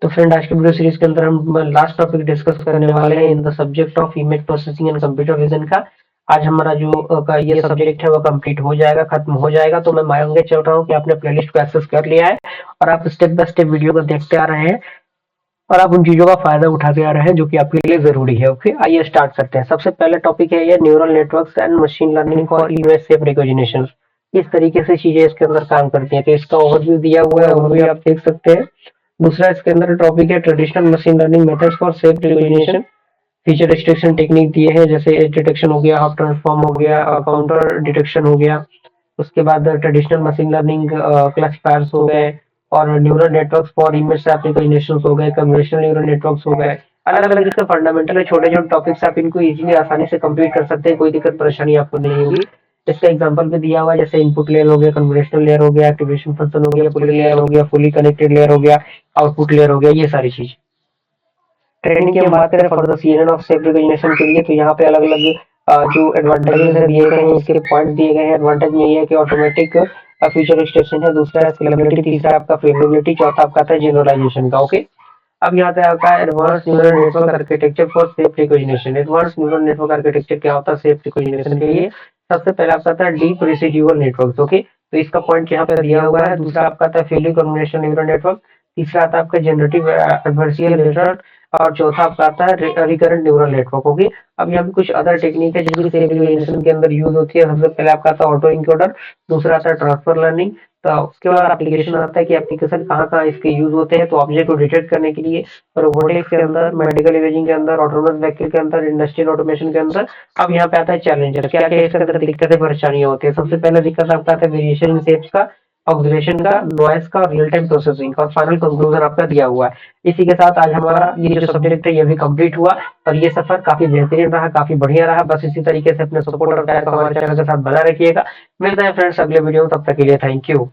तो फ्रेंड आज के वीडियो सीरीज के अंदर हम लास्ट टॉपिक डिस्कस करने वाले हैं in the subject of image processing and computer vision का। आज हमारा जो ये सब्जेक्ट है वो कंप्लीट हो जाएगा, खत्म हो जाएगा। तो मैं मांगे चल रहा हूँ कि आपने प्लेलिस्ट को एक्सेस कर लिया है और आप स्टेप बाय स्टेप वीडियो को देखते आ रहे हैं और आप उन चीजों का फायदा उठाते आ रहे हैं जो कि आपके लिए जरूरी है। ओके, आइए स्टार्ट करते हैं। सबसे पहले टॉपिक है ये neural networks and machine learning for image shape recognition. इस तरीके से चीजें इसके अंदर काम करती हैं, तो इसका ओवरव्यू दिया हुआ है, ओवरव्यू आप देख सकते हैं। दूसरा इसके अंदर टॉपिक है traditional machine learning methods for shape recognition. Feature extraction technique दिए हैं, जैसे एज डिटेक्शन हो गया, हाफ ट्रांसफॉर्म हो गया, काउंटर डिटेक्शन हो गया। उसके बाद ट्रेडिशनल मशीन लर्निंग क्लासिफायर्स हो गए और neural networks for image recognition हो गए, कन्वोल्यूशनल न्यूरल नेटवर्क्स हो गए। अलग अलग इसके फंडामेंटल है, छोटे छोटे टॉपिक्स, आप इनको इजीली आसानी से कंप्लीट कर सकते हैं, कोई दिक्कत परेशानी आपको नहीं होगी। इसका एग्जांपल भी दिया हुआ है, जैसे इनपुट लेयर हो गया, कन्वोल्यूशनल लेयर हो गया, एक्टिवेशन फंक्शन हो गया, पुलिंग लेयर हो गया, फुली कनेक्टेड लेयर हो गया, आउटपुट लेयर हो गया, ये सारी चीज। ट्रेनिंग की हम बात करें for the season of shape recognition के लिए, तो यहाँ पे अलग अलग जो एडवांटेजेस है दिए गए हैं, इसके पॉइंट दिए गए हैं। एडवांटेज में ये है कि ऑटोमेटिक फीचर एक्सट्रैक्शन है, दूसरा है स्केलेबिलिटी, तीसरा आपका फेवरेबिलिटी, चौथा आपका आता है जनरलाइजेशन का। ओके, अब यहाँ पे आता है advance neural network architecture for shape recognition. Advance neural network architecture क्या होता है शेप रिकॉग्निशन के लिए? सबसे पहले आपका आता है डीप रेसिड्यूअल नेटवर्क। ओके, तो इसका पॉइंट यहाँ पे दिया हुआ है। दूसरा आपका आता है फील्ड कॉम्बिनेशन न्यूरल नेटवर्क। तीसरा आता है आपका जनरेटिव एडवर्सियल नेटवर्क और चौथा आपका आता है रिकरेंट न्यूरल नेटवर्क। होगी, अब यहाँ पे कुछ अदर टेक्निक है जिसकी शेप रिकॉग्निशन के अंदर यूज होती है। सबसे पहले आपका आता है ऑटो इनकोडर, दूसरा आता है ट्रांसफर लर्निंग। तो उसके बाद एप्लीकेशन आता है कि एप्लीकेशन कहाँ कहाँ इसके यूज होते हैं। तो ऑब्जेक्ट को डिटेक्ट करने के लिए रोबोटिक्स के अंदर, मेडिकल इमेजिंग के अंदर, ऑटोनोमस व्हीकल के अंदर, इंडस्ट्रियल ऑटोमेशन के अंदर। अब यहाँ पे आता है चैलेंजर, क्या क्या इसके अंदर दिक्कतें परेशानियां होती है। सबसे पहले दिक्कत आपका आता है वेरिएशन इन शेप्स का, ऑब्जर्वेशन का, नॉइस का, रियल टाइम प्रोसेसिंग का, और फाइनल कंक्लूजन आपका दिया हुआ है। इसी के साथ आज हमारा ये जो सब्जेक्ट है ये भी कंप्लीट हुआ और ये सफर काफी बेहतरीन रहा, काफी बढ़िया रहा। बस इसी तरीके से अपने सपोर्ट और प्यार को हमारे चैनल के साथ बना रखिएगा। मिलते हैं फ्रेंड्स अगले वीडियो में, तब तक के लिए थैंक यू।